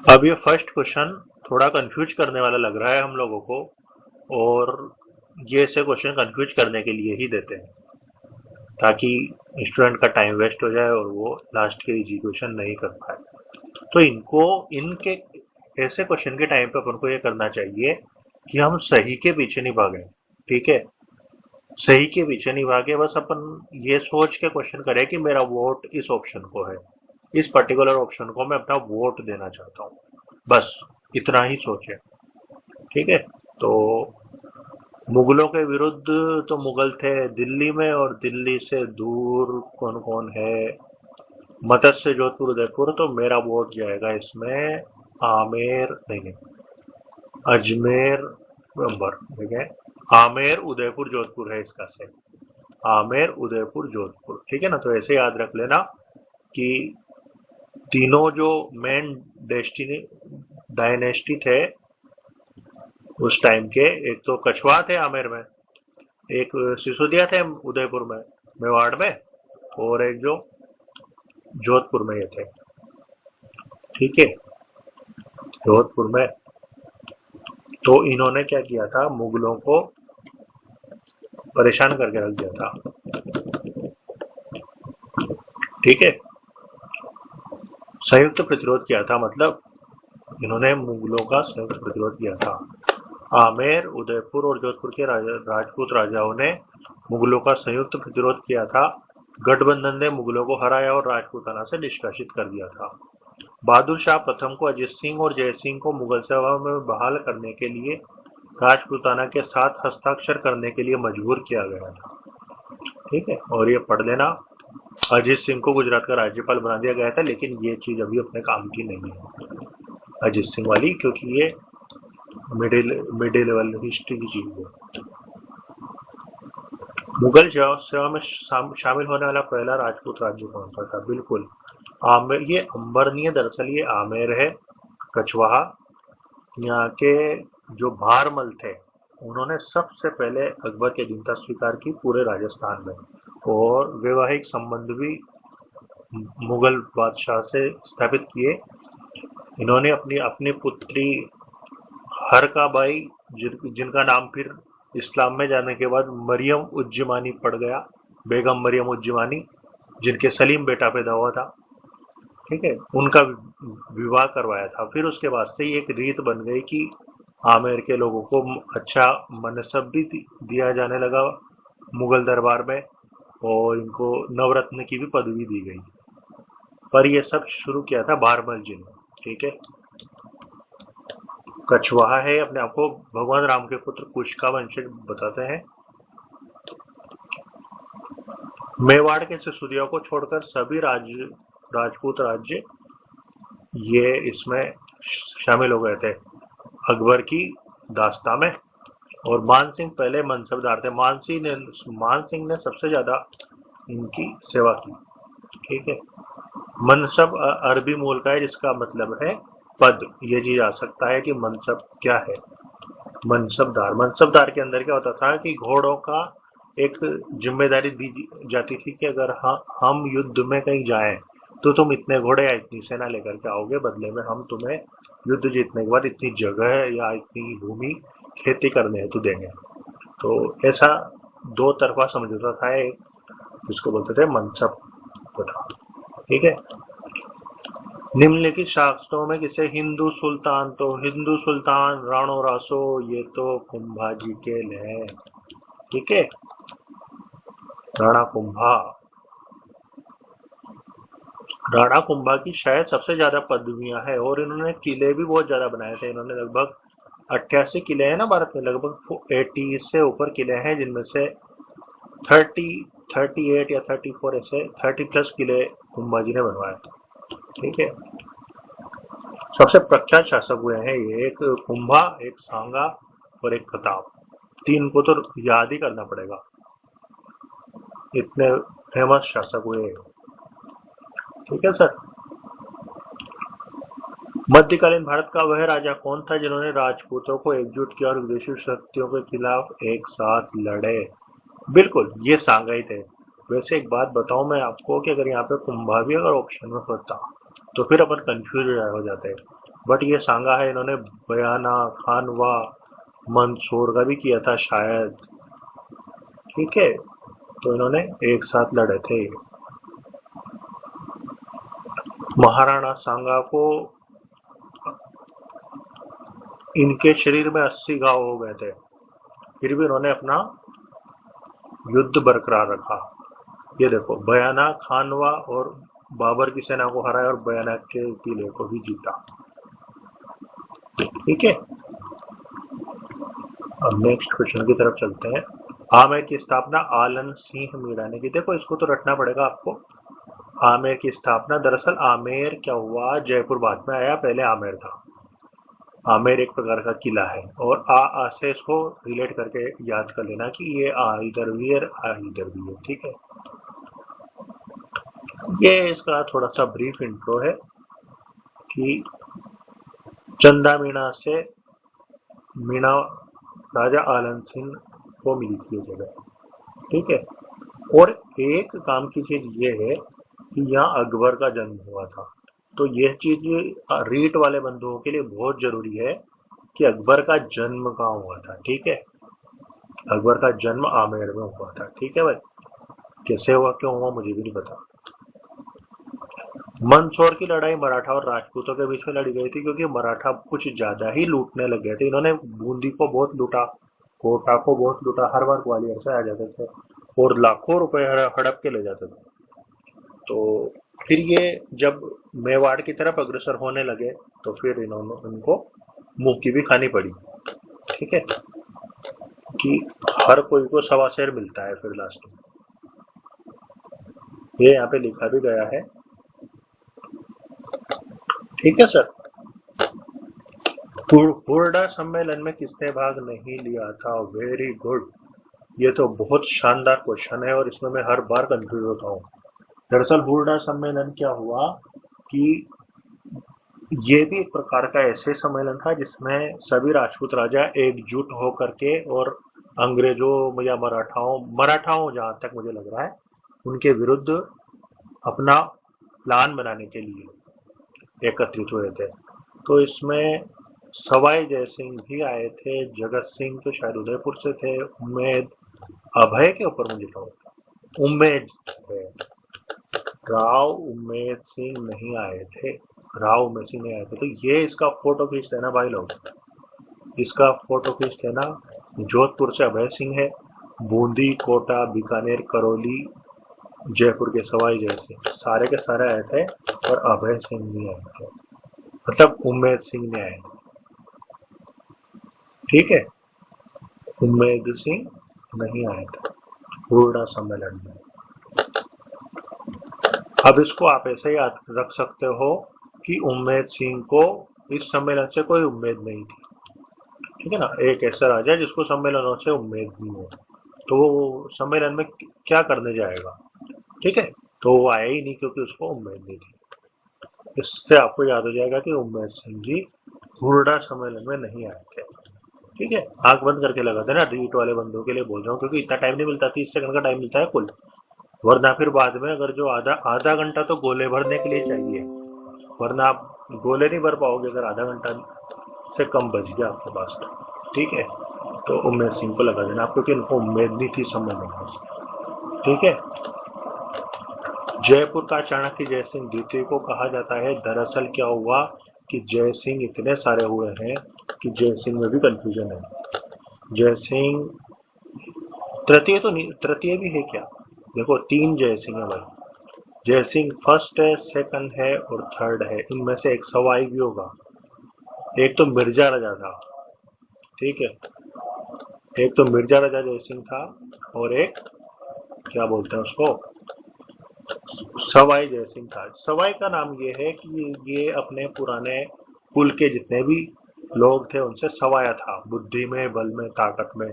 अब ये first question थोड़ा कंफ्यूज करने वाला लग रहा है हम लोगों को, और ये ऐसे क्वेश्चन कंफ्यूज करने के लिए ही देते हैं ताकि स्टूडेंट का टाइम वेस्ट हो जाए और वो लास्ट के इजी क्वेश्चन नहीं कर पाए। तो इनको इनके ऐसे क्वेश्चन के टाइम पे अपन को ये करना चाहिए कि हम सही के पीछे नहीं भागे। ठीक है, सही के पीछे नहीं भागे, बस अपन ये सोच के क्वेश्चन करें कि मेरा वोट इस ऑप्शन को है, इस पर्टिकुलर ऑप्शन को मैं अपना वोट देना चाहता हूँ, बस इतना ही सोचे। ठीक है, तो मुगलों के विरुद्ध तो मुगल थे दिल्ली में, और दिल्ली से दूर कौन कौन है, मत्स्य जोधपुर उदयपुर, तो मेरा वोट जाएगा इसमें आमेर, नहीं नहीं, अजमेर नंबर, ठीक है, आमेर उदयपुर जोधपुर है इसका से, आमेर उदयपुर जोधपुर। ठीक है ना, तो ऐसे याद रख लेना कि तीनों जो मेन डेस्टिनी डायनेस्टी थे उस टाइम के, एक तो कछवा थे आमेर में, एक सिसोदिया थे उदयपुर में, मेवाड़ में, और एक जो जोधपुर में ये थे। ठीक है, जोधपुर में। तो इन्होंने क्या किया था, मुगलों को परेशान करके रख दिया था। ठीक है, संयुक्त प्रतिरोध किया था, मतलब इन्होंने मुगलों का संयुक्त प्रतिरोध किया था। आमेर, उदयपुर और जोधपुर के राजपूत राजाओं ने मुगलों का संयुक्त प्रतिरोध किया था। गठबंधन ने मुगलों को हराया और राजपूताना से निष्कासित कर दिया था। बहादुर शाह प्रथम को अजीत सिंह और जय सिंह को मुगल सेवा में बहाल करने के लिए राजपूताना के साथ हस्ताक्षर करने के लिए मजबूर किया गया था। ठीक है, और ये पढ़ लेना, अजीत सिंह को गुजरात का राज्यपाल बना दिया गया था, लेकिन ये चीज अभी अपने काम की नहीं है अजीत सिंह वाली, क्योंकि ये मिडिल लेवल हिस्ट्री की चीज है। मुगल सेवा में शामिल होने वाला पहला राजपूत राज्य कौन सा था? बिल्कुल आमेर, ये अंबर नहीं है, दरअसल ये आमेर है। कछवाहा, यहाँ के जो भारमल थे उन्होंने सबसे पहले अकबर की अधीनता स्वीकार की पूरे राजस्थान में, और वैवाहिक संबंध भी मुगल बादशाह से स्थापित किए। इन्होंने अपनी अपनी पुत्री हरकाबाई, जिनका नाम फिर इस्लाम में जाने के बाद मरियम उज्जमानी पड़ गया, बेगम मरियम उज्जमानी, जिनके सलीम बेटा पैदा हुआ था। ठीक है, उनका विवाह करवाया था। फिर उसके बाद से ये एक रीत बन गई कि आमेर के लोगों को अच्छा मनसब भी दिया जाने लगा मुगल दरबार में, और इनको नवरत्न की भी पदवी दी गई। पर ये सब शुरू किया था बारमल जी ने। ठीक है, कछवाहा है, अपने आप को भगवान राम के पुत्र कुश का वंशज बताते हैं। मेवाड़ के सिसोदिया को छोड़कर सभी राजपूत राज्य ये इसमें शामिल हो गए थे अकबर की दास्ता में। और मान सिंह पहले मनसबदार थे, मान सिंह ने सबसे ज्यादा इनकी सेवा की। ठीक है, मनसब अरबी मूल का है, जिसका मतलब है पद। ये चीज आ सकता है कि मनसब क्या है। मनसबदार के अंदर क्या होता था कि घोड़ों का एक जिम्मेदारी दी जाती थी कि अगर हम युद्ध में कहीं जाएं तो तुम इतने घोड़े या इतनी सेना लेकर के आओगे, बदले में हम तुम्हें युद्ध जीतने के बाद इतनी जगह या इतनी भूमि खेती करने हेतु देंगे। तो ऐसा दो तरफा समझौता था एक, जिसको बोलते थे मनसब प्रथा। ठीक है, निम्नलिखित शासकों में किसे हिंदू सुल्तान, तो हिंदू सुल्तान राणो रासो, ये तो कुंभाजी के हैं। ठीक है, राणा कुंभा, राणा कुंभा की शायद सबसे ज्यादा पदवियां हैं, और इन्होंने किले भी बहुत ज्यादा बनाए थे। इन्होंने लगभग 88 किले हैं ना भारत में, लगभग 80 से ऊपर किले हैं, जिनमें से 30 38 या 34 ऐसे 30 प्लस किले कुंभा जी ने बनवाए। ठीक है, सबसे प्रख्यात शासक हुए हैं ये, एक कुंभा, एक सांगा और एक प्रताप। तीन को तो याद ही करना पड़ेगा, इतने फेमस शासक हुए। ठीक है सर। मध्यकालीन भारत का वह राजा कौन था जिन्होंने राजपूतों को एकजुट किया और विदेशी शक्तियों के खिलाफ एक साथ लड़े? बिल्कुल, ये सांगा ही थे। वैसे एक बात बताऊं मैं आपको कि अगर यहाँ पे कुंभा भी अगर ऑप्शन में होता तो फिर अपन कंफ्यूज हो जाते। बट ये सांगा है इन्होंने बयाना, खानवा, मंदसौर का भी किया था शायद। ठीक है, तो इन्होंने एक साथ लड़े थे। महाराणा सांगा को इनके शरीर में 80 घाव हो गए थे, फिर भी इन्होंने अपना युद्ध बरकरार रखा। ये देखो, बयाना, खानवा और बाबर की सेना को हराया और बयाना के किले को भी जीता। ठीक है, अब नेक्स्ट क्वेश्चन की तरफ चलते हैं। आमेर की स्थापना आलन सिंह मीणा ने की। देखो, इसको तो रटना पड़ेगा आपको। आमेर की स्थापना, दरअसल आमेर क्या हुआ, जयपुर बाद में आया, पहले आमेर था। आमेर एक प्रकार का किला है, और आ से इसको रिलेट करके याद कर लेना कि ये आ इधर भी है, आ इधर भी है। ठीक है, ये इसका थोड़ा सा ब्रीफ इंट्रो है कि चंदा मीणा से मीणा राजा आलन सिंह को मिली थी ये जगह। ठीक है, और एक काम की चीज ये है कि यहाँ अकबर का जन्म हुआ था। तो यह चीज रीट वाले बंधुओं के लिए बहुत जरूरी है कि अकबर का जन्म कहाँ हुआ था। ठीक है, अकबर का जन्म आमेर में हुआ था। ठीक है भाई, कैसे हुआ, क्यों हुआ, मुझे भी नहीं पता। मंदसौर की लड़ाई मराठा और राजपूतों के बीच में लड़ी गई थी, क्योंकि मराठा कुछ ज्यादा ही लूटने लग गए थे। इन्होंने बूंदी को बहुत लूटा, कोटा को बहुत लूटा, हर बार ग्वालियर से आ जाते थे और लाखों रुपए हड़प के ले जाते थे। तो फिर ये जब मेवाड़ की तरफ अग्रसर होने लगे तो फिर इन्होंने उनको मुंह की भी खानी पड़ी। ठीक है, कि हर कोई को सवा शेर मिलता है फिर लास्ट में। ये यहाँ पे लिखा भी गया है। ठीक है सर। हुरडा सम्मेलन में किसने भाग नहीं लिया था? वेरी गुड, ये तो बहुत शानदार क्वेश्चन है और इसमें मैं हर बार कंफ्यूज होता हूँ। दरअसल हुरडा सम्मेलन क्या हुआ कि ये भी एक प्रकार का ऐसे सम्मेलन था जिसमें सभी राजपूत राजा एकजुट होकर के और अंग्रेजों या मराठाओं जहां तक मुझे लग रहा है, उनके विरुद्ध अपना प्लान बनाने के लिए एकत्रित हुए थे। तो इसमें सवाई जयसिंह भी आए थे, जगत सिंह तो शायद उदयपुर से थे, उम्मेद अभय के ऊपर मुझे तो उम्मेद राव उम्मेद सिंह नहीं आए थे, राव उम्मेद सिंह नहीं आए थे। तो ये इसका फोटो खींच देना भाई लोग, इसका फोटो खींच देना। जोधपुर से अभय सिंह है, बूंदी, कोटा, बीकानेर, करौली, जयपुर के सवाई जय सिंह सारे के सारे आए थे और अभय सिंह नहीं आए थे, मतलब उम्मेद सिंह नहीं आए थे। ठीक है, उम्मेद सिंह नहीं आए थे हुरडा सम्मेलन में। अब इसको आप ऐसे याद रख सकते हो कि उम्मेद सिंह को इस सम्मेलन से कोई उम्मीद नहीं थी। ठीक है ना, एक ऐसा राजा जिसको सम्मेलनों से उम्मीद नहीं हो, तो वो सम्मेलन में क्या करने जाएगा। ठीक है, तो वो आया ही नहीं क्योंकि उसको उम्मीद नहीं थी। इससे आपको याद हो जाएगा कि उम्मेद सिंह जी हुरडा सम्मेलन में नहीं आए थे। ठीक है, आंख बंद करके लगा देना, रीट वाले बंदों के लिए बोल रहा हूँ क्योंकि इतना टाइम नहीं मिलता, 30 सेकंड का टाइम मिलता है कुल, वरना फिर बाद में अगर जो आधा घंटा तो गोले भरने के लिए चाहिए, वरना आप गोले नहीं भर पाओगे अगर आधा घंटा से कम बच गया आपके पास तो। ठीक है, तो उम्मेद सिंह को लगा देना आप, क्योंकि इनको उम्मीद नहीं थी सम्मेलन में। ठीक है, जयपुर का चाणक्य जयसिंह द्वितीय को कहा जाता है। दरअसल क्या हुआ कि जयसिंह इतने सारे हुए हैं कि जयसिंह में भी कंफ्यूजन है। जयसिंह तृतीय तो नहीं, तृतीय भी है क्या? देखो 3 जयसिंह है भाई, जयसिंह फर्स्ट है, सेकंड है और थर्ड है। इनमें से एक सवाई भी होगा, एक तो मिर्जा राजा था। ठीक है, एक तो मिर्जा राजा जयसिंह था और एक क्या बोलते हैं उसको, सवाई जयसिंह था। सवाई का नाम ये है कि ये अपने पुराने कुल के जितने भी लोग थे उनसे सवाया था, बुद्धि में, बल में, ताकत में।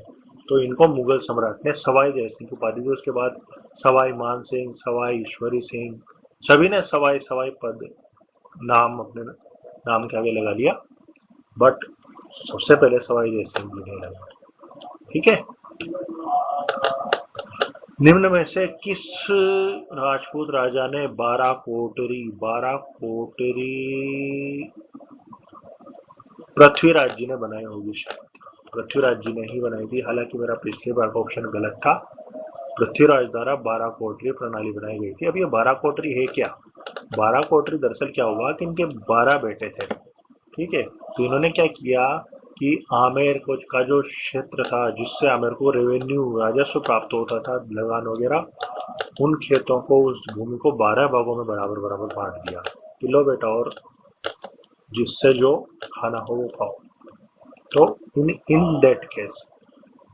तो इनको मुगल सम्राट ने सवाई जयसिंह की उपाधि दी। उसके बाद सवाई मान सिंह, सवाई ईश्वरी सिंह, सभी ने सवाई सवाई पद नाम अपने नाम के आगे लगा लिया, बट सबसे पहले सवाई जयसिंह जी ने लगा। ठीक है, निम्न में से किस राजपूत राजा ने 12 कोटरी पृथ्वीराज जी ने बनाई होगी शायद, पृथ्वीराज जी ने ही बनाई थी। हालांकि मेरा पिछली बार का ऑप्शन गलत था। पृथ्वीराज द्वारा 12 कोटरी प्रणाली बनाई गई थी। अब ये 12 कोटरी है क्या? 12 कोटरी दरअसल क्या हुआ कि इनके 12 बेटे थे, ठीक है। तो इन्होंने क्या किया कि आमेर को का जो क्षेत्र था जिससे आमेर को रेवेन्यू राजस्व प्राप्त होता था, लगान वगैरह, उन खेतों को, उस भूमि को 12 भागों में बराबर बराबर बांट दिया कि लो बेटा, और जिससे जो खाना हो वो खाओ। तो इन इन दैट केस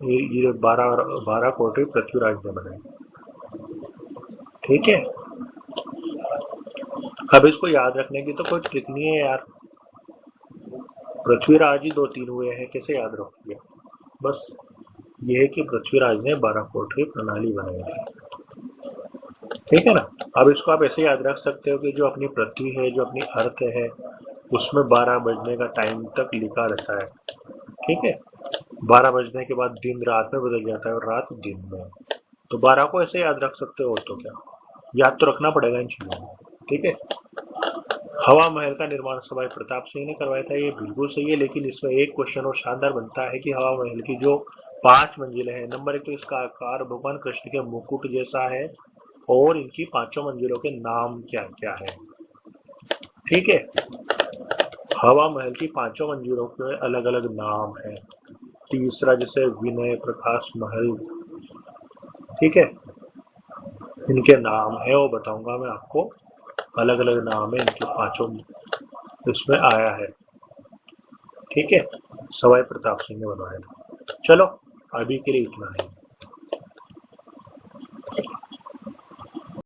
ये 12 कोटरी पृथ्वीराज ने बनाई, ठीक है। अब इसको याद रखने की तो कोई ट्रिक नहीं है यार, पृथ्वीराज ही 2-3 हुए हैं, कैसे याद रखोगे? बस ये है कि पृथ्वीराज ने 12 कोटरी प्रणाली बनाई है, ठीक है ना। अब इसको आप ऐसे याद रख सकते हो कि जो अपनी पृथ्वी है, जो अपनी अर्थ है, उसमें 12 बजने का टाइम तक लिखा रहता है, ठीक है। 12 बजने के बाद दिन रात में बदल जाता है और रात दिन में। तो 12 को ऐसे याद रख सकते हो, तो क्या याद तो रखना पड़ेगा इन चीजों को, ठीक है। हवा महल का निर्माण सवाई प्रताप सिंह ने करवाया था, ये बिल्कुल सही है। लेकिन इसमें एक क्वेश्चन और शानदार बनता है कि हवा महल की जो 5 मंजिलें हैं, नंबर 1 तो इसका आकार भगवान कृष्ण के मुकुट जैसा है, और इनकी 5 मंजिलों के नाम क्या क्या है, ठीक है। हवा महल की 5 मंजिलों के अलग अलग नाम है। तीसरा जैसे विनय प्रकाश महल, ठीक है, इनके नाम है वो बताऊंगा मैं आपको, अलग अलग नाम है इनके 5 इसमें आया है, ठीक है। सवाई प्रताप सिंह ने बनवाया था। चलो अभी के लिए इतना है।